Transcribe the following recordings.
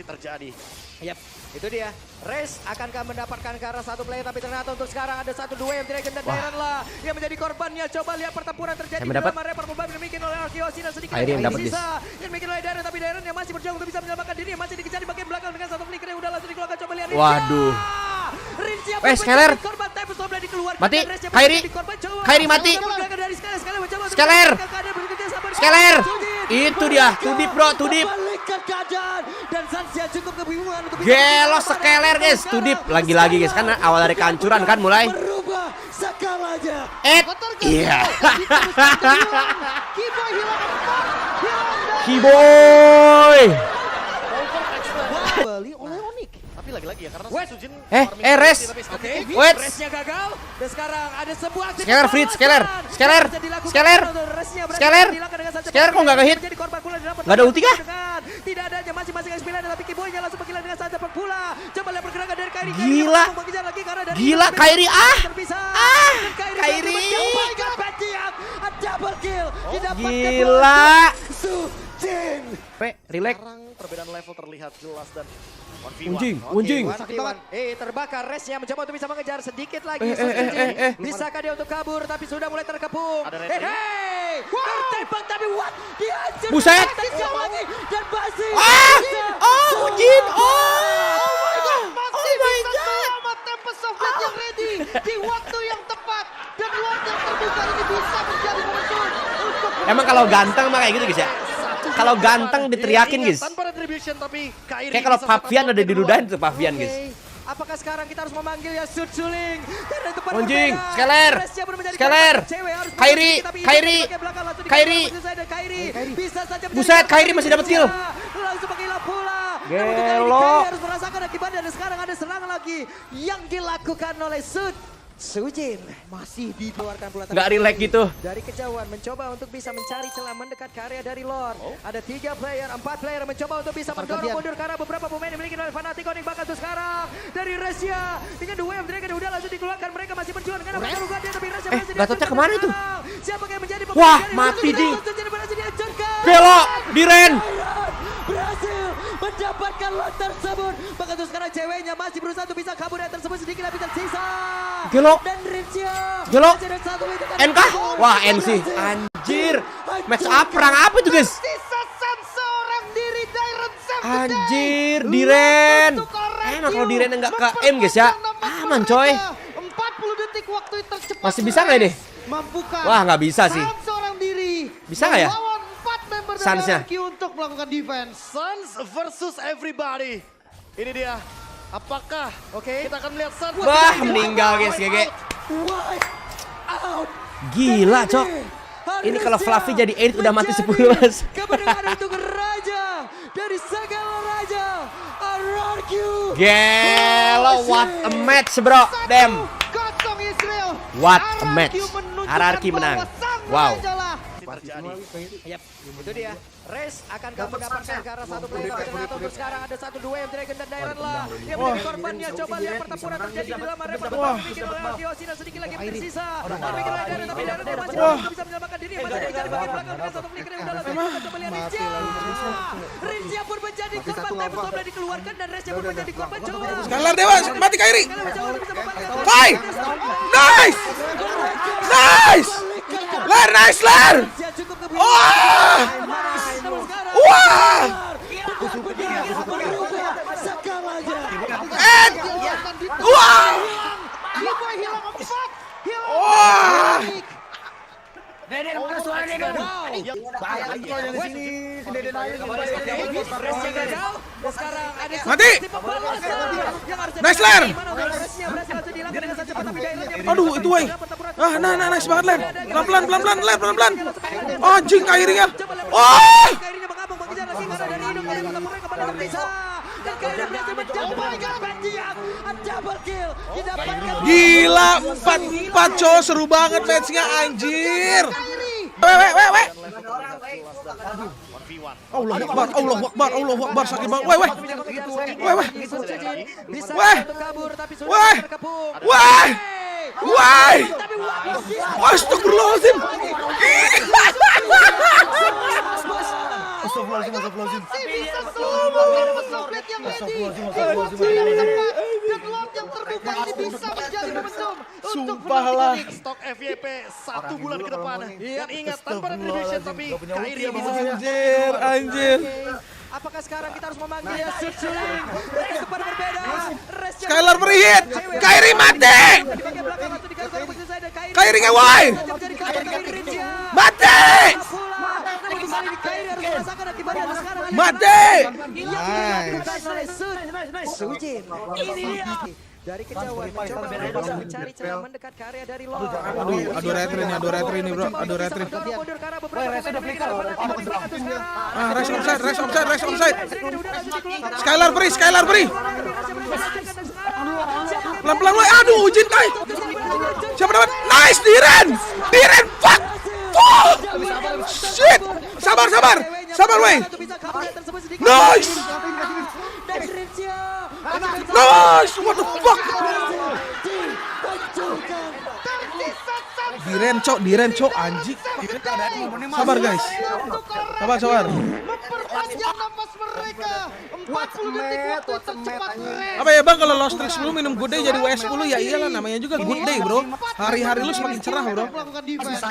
pasti terjadi. Yap, itu dia. Race akankah mendapatkan ke arah satu player, tapi ternyata untuk sekarang ada 1-2 yang tidak dan Dairon lah yang menjadi korbannya. Coba lihat pertempuran terjadi di dalam area permukaan dimiliki oleh Arkeosi dan sedikit Kairi yang dapat sisa yang dimiliki oleh Dairon, tapi Dairon yang masih berjuang untuk bisa menyelamatkan diri, masih dikejar di bagian belakang dengan satu flicker yang udah langsung dikeluarkan. Coba lihat Rinsia. Waduh. Rinsia Skeler. korban Tempest Storm dikeluarkan. Mati. Kairi mati. Skeler. Skeler. Itu dia. Tudip bro, tudip. Dan Sansia cukup kebingungan untuk Gelo Skeler guys. Tudip lagi-lagi guys. Kan awal dari kehancuran kan mulai. berubah skalanya. Iya. Kiboy hilang 4. Kiboy. Kembali oleh Onyx. Tapi lagi-lagi ya karena Sujin Res. Oke, Wait. Resnya gagal. Dan sekarang ada sebuah aksi Skeler, kekalahan. Fritz, Skeler. Skeler. Bisa dilakukan Skeler. oleh Resnya, berhasil Skeler. dihilangkan dengan saja. Skeler kok nggak ngehit? Menjadi korban pula di dalam Nggak ada ulti kah? dengan tidak adanya masing-masing XP lain, tapi Kiboynya langsung berkilat dengan saja pula. Coba lihat pergerakan dari Kairi. Gila. Mengejar lagi karena dari Gila, Kairi, terpisah. Ah. Dan Kairi. menjauhkan Batiak. A double kill. Didapatkan Gila. Sujin. Relax. sekarang perbedaan level terlihat jelas dan 1v1. Unjing, Oke, unjing. 1v1. Terbakar. Resnya mencoba untuk bisa mengejar sedikit lagi. Sujin. Bisakah dia untuk kabur, tapi sudah mulai terkepung. Ada rating. Tertembak tapi what? Dihancur. Buset. Sekali lagi. Dan masih. Unjing. Masih bisa selamat Tempest of Death yang ready di waktu yang tepat. Dan waktu yang terbuka ini bisa menjadi musuh untuk Emang kalau ganteng mah kayak gitu guys ya. Kalau ganteng diteriakin guys. Tanpa retribution tapi Kairi Kayak kalau bisa Pavian tetap udah diludahin tuh Pavian Oke. guys. Apakah sekarang kita harus memanggil ya Suling? Karena itu pada Anjing, berbeda. Skeler. Resnya pun menjadi Skeler. korban. Cewek harus Kairi, berhenti, tapi Kairi. ini bagian belakang langsung Kairi. dikeluarkan selesai dan Kairi. Bisa saja menjadi Buset, korban Kairi masih dapat kill. Langsung pakai hilang pula. Gelo. Namun untuk kali ini Kairi harus merasakan akibatnya dan sekarang ada serangan lagi yang dilakukan oleh Sujin. Masih dikeluarkan pula. Nggak relax gitu. Dari kejauhan mencoba untuk bisa mencari celah mendekat ke area dari Lord. Ada 3 player, 4 player mencoba untuk bisa mendorong mundur karena beberapa pemain dimiliki oleh Fnatic. Onyx bahkan tuh sekarang dari Resya dengan 2 yang mereka udah langsung dikeluarkan. Mereka masih berjuang dengan pertarungan dia tapi Resya berhasil Gatotnya dihancurkan. kemana itu? Siapa yang menjadi Wah, dari mati, Sujin? Ding. Sujin berhasil dihancurkan. Gelo, Diren. Berhasil mendapatkan lot tersebut. Bahkan tuh sekarang ceweknya masih berusaha untuk bisa kabur yang tersebut sedikit lebih tersisa. Gelo. Dan Rincia. Gelo. masih ada satu itu kan. NK. Wah, NC. Anjir. Match up perang apa itu guys? sisa seorang diri Dairon Sam Anjir, Diren. Emang kalau Diren nggak ke aim guys ya, aman coy. 40 detik waktu tercepat. Masih bisa nggak ini? Mampukah? Wah, nggak bisa sih. Sam seorang diri. Bisa nggak ya? Melawan 4 member dari Suns-nya. RRQ untuk melakukan defense. Suns versus everybody. Ini dia. Apakah kita akan melihat Suns? Wah, meninggal guys, GG. Wipe out. Gila, Cok. Ini kalau Fluffy jadi 8 udah mati 10 mas. Kemenangan untuk raja dari segala raja. RRQ. Gelo, what a match bro. Damn. Kosong Israel. What a match. menunjukkan RRQ menang. bahwa sang Wow. raja lah. Terjadi. Yap, itu dia. Race akankah mendapatkan ke arah satu player, tapi ternyata untuk sekarang ada 1-2 yang Dragon dan Dairon lah yang menjadi korbannya. Coba lihat pertempuran terjadi di dalam area pertempuran dibikin oleh Arkeosi dan sedikit lagi yang tersisa. Dibikin oleh Dairon, tapi Dairon yang masih belum bisa menyelamatkan diri. Masih dikejar di bagian belakang dengan satu flicker yang udah langsung dikeluarkan. Coba lihat Rincia. Rincia pun menjadi korban. Tempest Storm sudah dikeluarkan dan Rincia pun menjadi korban. Coba. Skeler dewa, mati Kairi. Kalian mencoba untuk bisa membalikkan. Fight! Nice! Nice! Ler, nice, Ler! Rincia cukup kebingungan. Wah! Namun sekarang Wah! benar-benar berubah skalanya. Ed! Wah! Kiboy hilang 4. Hilang Wah! Resnya gagal. Dan sekarang ada Mati! Nice, Ler! Aduh, itu way. Nice banget, Ler. Pelan-pelan, pelan-pelan, Ler, pelan-pelan. Anjing Kairinya. Wah! Kairinya mengamuk mengejar lagi karena dari hidung dari pertempuran kepada Nafisa. Dan Kairi berhasil mencapai Batiak. A double kill. Didapatkan. Gila, 4-4 cowok, seru banget match-nya, anjir. Weh. Allah Akbar, sakit banget. Weh. Bisa Weh. untuk kabur tapi sudah Weh. terkepung. Weh. Weh. Tapi wah, Astagfirullahaladzim. Masih bisa semua Tempest of Blade yang ready. Di waktu yang tepat. Dan Lord yang terbuka ini bisa menjadi momentum. Sumpah lah. Stok FYP 1 bulan ke depan. Dan ingat, tanpa retribution tapi Kairi bisa Anjir. Apakah sekarang kita harus memanggil ya Suculing? Itu pada berbeda. Skylar berhit. Kairi mati. Kairi ngewai. Mati. Mati. Dari kejauhan mencoba mencari celah mendekat ke area dari Lord. Aduh retri nih bro. Aduh retri. Rest offside. Skylar beri. Pelan-pelan woy. Aduh Ujin kai. Siapa dapat? Nice Diren, fuck. Shit. Sabar woy. Nice. What the fuck? Diren cok anjing. Sabar guys. Sabar. Memperpanjang nafas mereka. 40 detik waktu tercepat rest. Apa ya bang kalau lost track 10 minum good day jadi WS10 ya iyalah namanya juga good day bro. Hari-hari lu semakin cerah bro. Melakukan defense.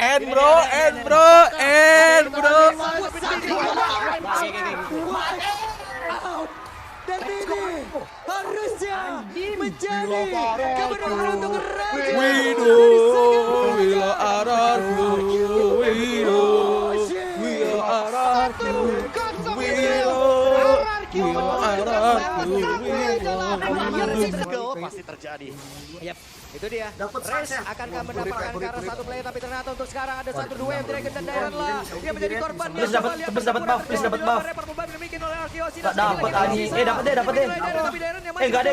End bro. Dan ini harusnya menjadi kebenaran untuk pasti terjadi. Yap, itu dia. Res akankah mendapatkan ke arah satu player tapi ternyata untuk sekarang ada 1-2 yang Dragon dan Dairon lah yang menjadi korban. Please dapat buff. Tak dapat anjing. Dapat deh. Enggak.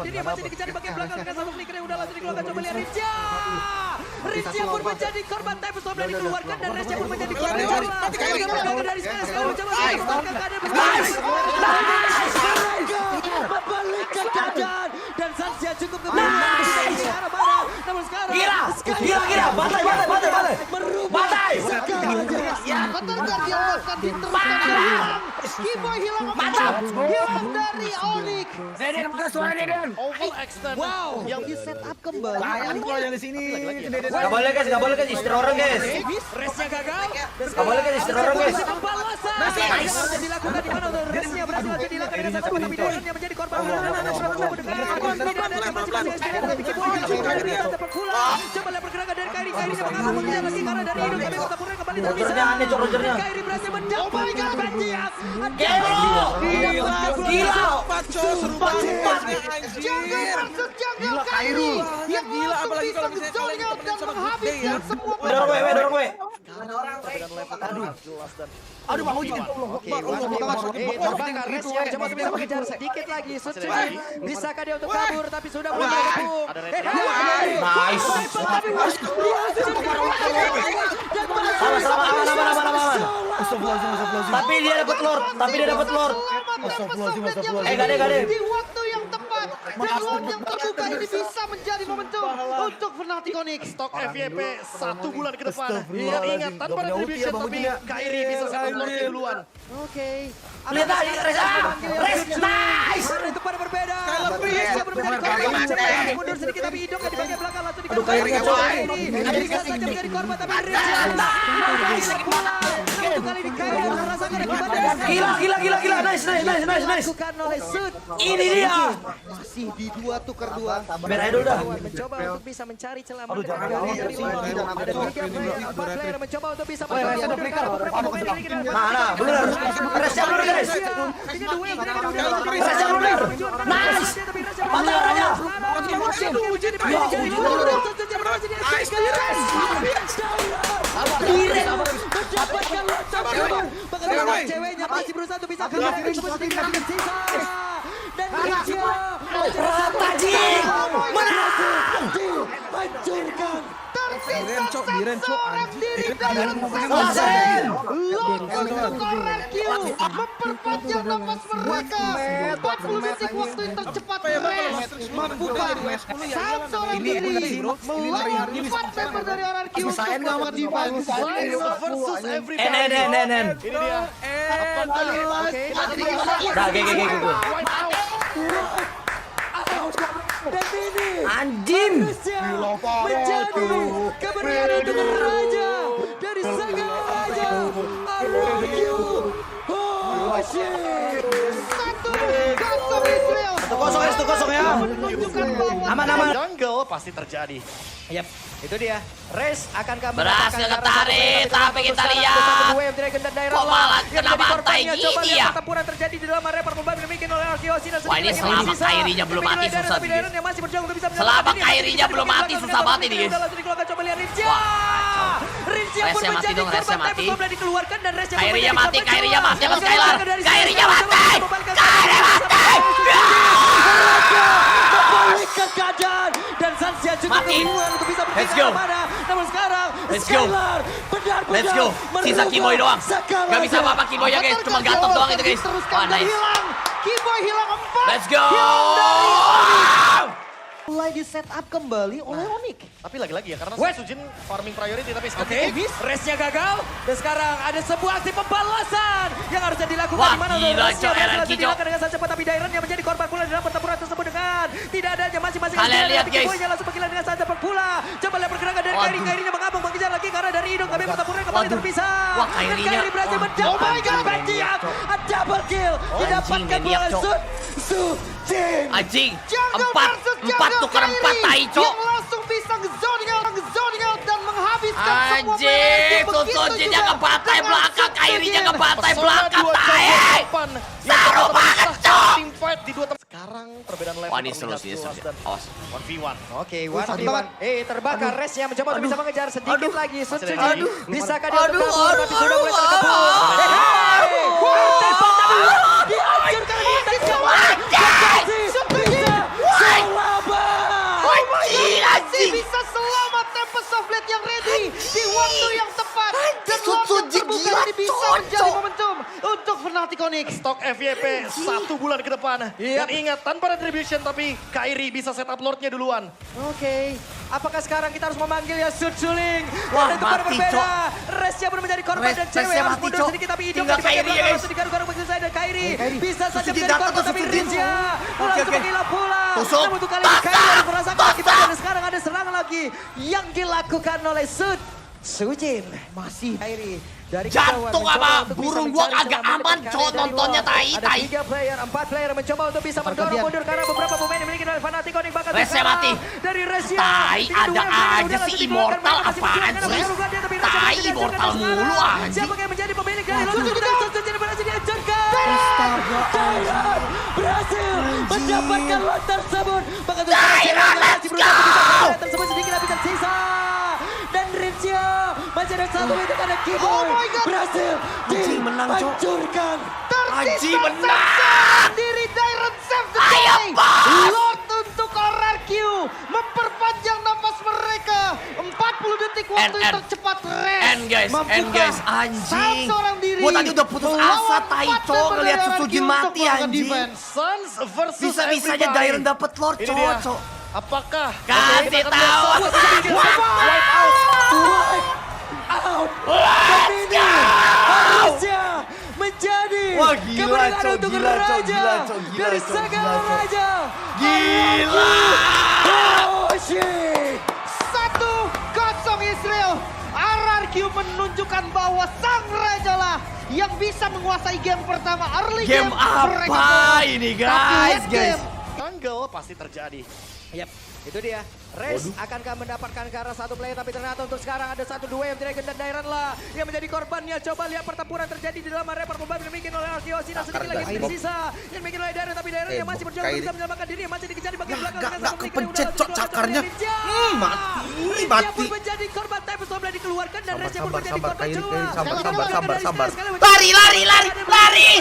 Dia masih dikejar di bagian belakang dengan satu flicker yang udah langsung dikeluarkan. Coba lihat Rizya pun menjadi korban. Tempest of Blade dikeluarkan dan Rizya pun menjadi korban. Dari sekarang mencoba membalikkan keadaan dan Sansia cukup kebingungan ke arah mana. Namun sekarang Gila. Batai. Betul diamankan diteruskan. Keyboy hilang dari Onyx. Overextend. Wow, yang di setup kembali. Gak boleh guys, istirahat orang guys. Resnya gagal. Gak boleh guys, istirahat orang guys. Pembalasan. Harus dilakukan di mana untuk Resnya berhasil dilakukan dengan satu tapi Dairon yang menjadi korban. Coba lihat pergerakan dari Kairi mengalami mengejar lagi karena dari hidup tapi kota Purna kembali tak bisa. Rogernya. Kairi berhasil mendapatkan Banjias. Gila. Sumpah. Jungle versus Jungle Kairi yang Gila langsung apalagi bisa kalau misalnya menjauhnya kalian dan sama good day menghabiskan ya. semua Dorong gue. Aduh, mau jadi terbakar Resnya coba bisa mengejar sedikit lagi. Suculing bisakah dia untuk kabur tapi sudah mulai bergabung. Nice. Aman. Tapi dia dapat Lord. Gak deh. Di waktu yang tepat dan Lord yang terbuka ini bisa menjadi momentum untuk Fnatic Onyx. stok FYP 1 bulan ke depan. Dan ingat, tanpa retribution tapi Kairi bisa satu Lord duluan. Oke. Lihat tadi Res nice. Itu pada berbeda. Skylar free. Resnya berbeda di korban. Coba mundur sedikit tapi hidup di bagian belakang langsung dikasih. Kairi coy. Ini bisa saja menjadi korban tapi Resnya untuk kali ini Kairi harus merasakan akibatnya. Gila. Nice. Dilakukan oleh Sud. Ini dia. Masih di 2 tukar 2. Biar idol dah. Mencoba untuk bisa mencari celah mendekat ke area dari Lord. Ada 3 player mencoba untuk bisa mencoba beberapa pemain ini kita Nah, bener. Resnya bener guys. Resnya bener. Nice. Mantap orangnya. Bahkan ceweknya masih berusaha untuk bisa kabur dari semua sedikit tersisa. Dan Rizya Tajik. Menang. dihancurkan. Diren, Cok, seorang anjing. diri Diren, Darren Lord untuk Q memperpanjang nafas mereka. 40 detik waktu yang tercepat Res membuka saat seorang diri melawan 4 member dari RRQ untuk melakukan defense. Versus everybody. En. Ini dia. Apakah Dan ini Anjing. menjadi keberanian untuk raja dari segala raja RRQ. Oh shit. 1-0 Israel. 1-0 ya. Menunjukkan bahwa Aman. jungle pasti terjadi. Yap, itu dia. Race akankah Berhasil mendapatkan ketarik, arah tapi kita satu lihat. satu Dragon dan Daerah Kok malah yang kena menjadi bantai korbannya. Coba gini lihat ya? pertempuran terjadi di dalam area perlombaan demikian oleh Arkeos. Wah, ini selama Kairinya belum mati susah tapi sih, Daerah guys. yang masih berjuang untuk bisa Selama menyelamatkan diri. Kairinya belum mati susah banget ini, guys. Langsung dikeluarkan, coba lihat Rinja. Wah, Rinja Resnya pun mati menjadi dong, Resnya korban mati. tapi belum dikeluarkan dan Resnya pun Kairinya menjadi mati, korban Kairinya kedua. mati, sama Langsung Skylar. dikeluarkan dari Kairinya sini. mati. Membalikkan Kairinya mati. Membalikkan keadaan dan Sansia cukup Mati. kebingungan untuk bisa Let's berpikir go. kemana. Namun sekarang Let's go. Skylar benar-benar Let's go. Sisa Kimoy doang. Gak bisa apa-apa Kimoy ya, guys. Cuma gatot doang itu, guys. Wah, nice. hilang. Kimoy hilang 4. Let's go. Mulai di setup kembali oleh Onyx. Tapi lagi-lagi ya, karena Wait. Sujin farming priority tapi Oke, sekali race-nya gagal dan sekarang ada sebuah aksi pembalasan yang harusnya dilakukan Wah, di mana gila, race-nya Cok, berhasil RRQ, Cok. dilakukan dengan sangat cepat tapi Dairon yang menjadi korban pula dalam pertempuran tersebut dengan tidak adanya masing-masing Kalian lihat, guys. Kimoy-nya langsung panggilan dengan sangat cepat pula. Coba lihat pergerakan dari Waduh. Kairinya mengabung mengejar lagi karena dari hidung kami pertempuran kembali Waduh. terpisah. Wah, Dan Kairinya. Kairi berhasil Wah, mendapatkan anjing, bajingan. Cok. A double kill didapatkan maniak, oleh Cok. Sujin. Anjing. Jungle versus 4 Jungle tukar 4 Kairi tai, Cok. yang langsung bisa ngezoning out dan menghabiskan semua Anjing, mereka. Begitu Sujinnya juga ke pantai dengan belakang, Sujin. Kairinya ke pantai Pesona belakang, dua tai. jungle depan yang Seru ternyata banget, memisahkan Cok. Team fight di dua tempat. Sekarang perbedaan level Wah, ini terlihat seru sih, jelas seru. dan Awas. 1v1. Oke, sakit 1v1. banget. Terbakar Res yang mencoba untuk bisa mengejar sedikit Aduh. lagi. Sun Masih ada Sujin. lagi. Bisakah dia untuk Aduh, kabur? Tapi sudah mulai aduh, terkepung. aduh. Tembak tapi dihancurkan di atas. Bisa selamat. Anjing. Bisa selamat Tempest of Blade yang ready di waktu yang tepat. Dan Sujin waktu terbuka gila, ini bisa cocok. menjadi momentum untuk Fnatic Onyx. Stok FYP 1 bulan ke depan. Iya. Dan ingat, tanpa retribution tapi Kairi bisa setup Lordnya duluan. Oke, apakah sekarang kita harus memanggil ya Sun Suling? Wah, Dan itu pada mati, berbeda. Cok. Resnya pun menjadi korban Res- dan cewek Resnya harus mati, mundur Cok. sedikit tapi hidup Tinggal di bagian Kairi ya, belakang guys. langsung digaruk-garuk begitu saja dan Kairi bisa saja Sujin menjadi datang korban tuh, tapi Sujin. Rizya Oke, langsung oke. menghilang pula. Tusuk. Namun untuk kali ini Kairi Basah. harus merasakan Basah. akibatnya dan sekarang ada serangan lagi yang dilakukan oleh Sujin. Masih Kairi. Dari Jantung kejauhan mencoba apa? untuk bisa Burung gua mencari agak celah aman, mendapatkan Cok, karya dari nontonnya, luar. tai, Ada tai. 4 player yang mencoba untuk bisa mendorong Pergantian. mundur karena beberapa pemain yang dimiliki oleh Fnatic Onyx bahkan Resnya sekarang mati. dari Resya. Tai, ada aja si Immortal apaan sih? Tai, Immortal mulu, anjing. Siapa yang menjadi pemilik dari Sujin dan Sujin berhasil dihancurkan. Dairon berhasil mendapatkan lot tersebut. Bahkan Dairon, let's go. tersebut sedikit tapi tersisa. Dan Rizya masih ada satu itu ada Kimoy. Oh my God. Berhasil Anjing, menang, Cok. dihancurkan. Anjing, Tersisa menang. diri Dairon save the Ayo, day. Bos. Lord untuk RRQ memperpanjang nafas mereka. 40 detik waktu yang tercepat Res. End guys, anjing. Seorang diri. Gua tadi udah putus asa, melawan tai, 4 Cok, member ngeliat dari Sujin RRQ mati, untuk melakukan anjing. defense. Suns versus Bisa-bisanya everybody. Dairon dapat Lord, Ini dia. Cok. Apakah? Kasih Oke, kita akan tahu. lihat Suns sedikit. Wipe out. Dan ini harusnya menjadi Wah, gila, kemenangan Cok, untuk gila, Cok, Raja gila, Cok, gila, dari Cok, segala gila, Cok. raja. Gila. Oh shit. 1-0 Israel. RRQ menunjukkan bahwa sang raja lah yang bisa menguasai game pertama. Early Game mereka apa menang. ini, Tapi guys, late guys? game, Jungle pasti terjadi. Yap, itu dia. Race akankah mendapatkan ke arah satu player tapi ternyata untuk sekarang ada 1-2 yang Dragon dan Dairon lah yang menjadi korbannya. Coba lihat pertempuran terjadi di dalam area perlombaan demikian oleh Arkeos dan sedikit lagi yang tersisa yang dimiliki oleh Dairon tapi Dairon yang masih berjuang untuk bisa menyelamatkan diri yang masih dikejar di bagian belakang. dengan nggak satu klik kepencet, yang Cok, udah cakarnya. Rinja. Mati, Rinja mati. pun menjadi korban tapi setelah dikeluarkan dan Race pun menjadi sabar, korban Kairi, juga. Kairi, sabar. Lari.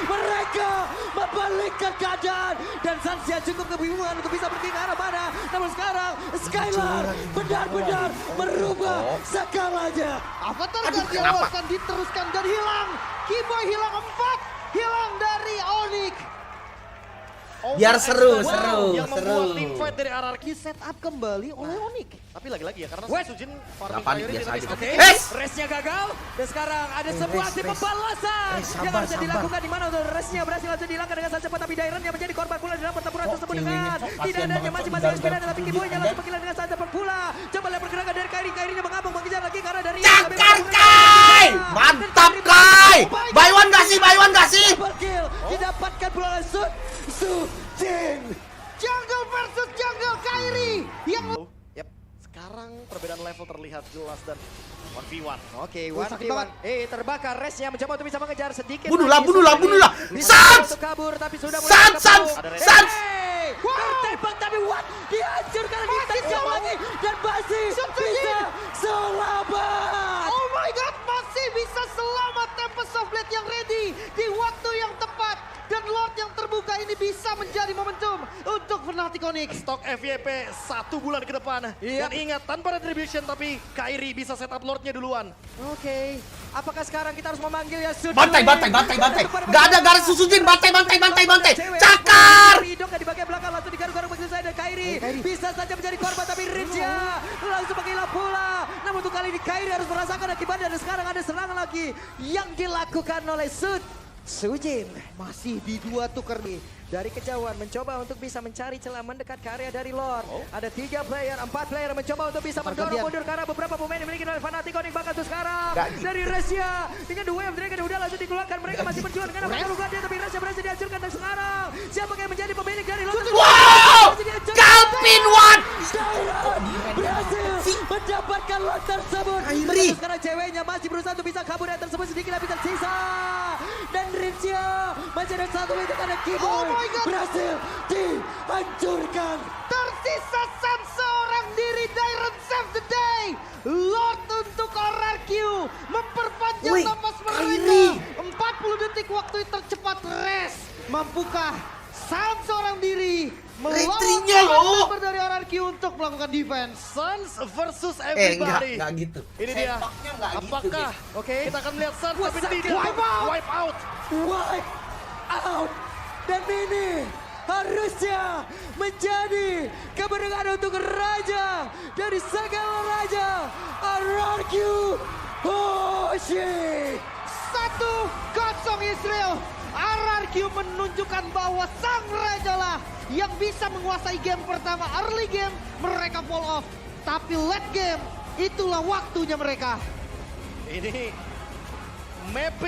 Mereka membalikkan keadaan dan Sansia cukup kebingungan untuk bisa pergi ke arah mana. Namun sekarang Skylar benar-benar merubah segalanya. Avatar Guardian akan diteruskan dan hilang. Keyboy hilang 4, hilang dari Onyx. Biar seru, yang membuat tim fight dari RRQ set up kembali oleh Onyx. Tapi lagi-lagi ya, karena Wes. Sujin farming 8 priority biasa tadi. aja. Oke. Race-nya gagal dan sekarang ada sebuah aksi pembalasan yang harus dilakukan di mana untuk race-nya berhasil langsung dihilangkan dengan sangat cepat, tapi Dairon yang menjadi korban pula dalam pertempuran tersebut dengan tidak adanya masing-masing sepeda, tetapi Keyboy-nya langsung menghilang dengan sangat cepat pula. Coba lihat pergerakan dari Kairi-nya mengabung mengejar lagi karena dari Cakar Kai! Mantap Kai! Baywan gak sih? Baywan gak sih? Double kill didapatkan pula oleh Sujin. Jungle versus Jungle, Kairi yang Yap, sekarang perbedaan level terlihat jelas dan 1v1. Oke, sakit 1v1. banget. Terbakar. Race-nya mencoba untuk bisa mengejar sedikit. Bunuhlah, lagi. bunuhlah, Sujin bunuhlah. bisa Sans! untuk kabur, tapi sudah mulai Sans, terkepung. Sans, Sans! Hey! Tertembak tapi what? Dihancurkan lagi, tajam lagi. Dan masih bisa selamat. oh my god, masih bisa selamat. Tempest of Blade yang ready di waktu yang tepat. Dan Lord yang terbuka ini bisa menjadi momentum untuk Fnatic Onyx. Stok FYP 1 bulan ke depan. Iya. Dan ingat, tanpa retribution tapi Kairi bisa setup Lordnya duluan. Oke, apakah sekarang kita harus memanggil ya Sujin? Bantai. Gak ada garis Sujin. Bantai. Cakar! Hidung di bagian belakang langsung digaruk-garuk begitu saja dan Kairi bisa saja menjadi korban tapi Rinja langsung menghilang pula. Namun untuk kali ini Kairi harus merasakan akibatnya dan sekarang ada serangan lagi yang dilakukan oleh Sujin. Masih di 2 tuker nih. Dari kejauhan mencoba untuk bisa mencari celah mendekat ke area dari Lord. Ada 3 player, 4 player mencoba untuk bisa mendorong mundur karena beberapa pemain dimiliki oleh Fnatic Onyx bahkan tuh sekarang. Dari Resya dengan The Wave Dragon udah langsung dikeluarkan. Mereka masih berjuang dengan apa dia tapi Resya berhasil dihancurkan dan sekarang siapa yang menjadi pemilik dari Lord? Wow! Kalpin One! Berhasil mendapatkan Lord tersebut. Kairi. Sekarang ceweknya masih berusaha untuk bisa kabur dari tersebut sedikit lebih tersisa. Dan Rinja masih ada satu itu karena Keyboy berhasil dihancurkan. Tersisa seorang diri, Dairon save the day. Lord untuk RRQ memperpanjang Wih, napas Kairi. mereka. 40 detik waktu tercepat rest. Mampukah seorang diri Retrinya loh. member dari RRQ untuk melakukan defense? Suns versus Enggak everybody. gitu. Ini dia. Sempaknya nggak gitu, Apakah Oke. kita akan melihat Suns tapi Wipe tidak out. wipe out. Wipe out. Dan ini harusnya menjadi kemenangan untuk Raja dari segala Raja RRQ Hoshi. 1-0 Israel. RRQ menunjukkan bahwa sang raja lah yang bisa menguasai game pertama. Early game mereka fall off. Tapi late game itulah waktunya mereka. Ini mapping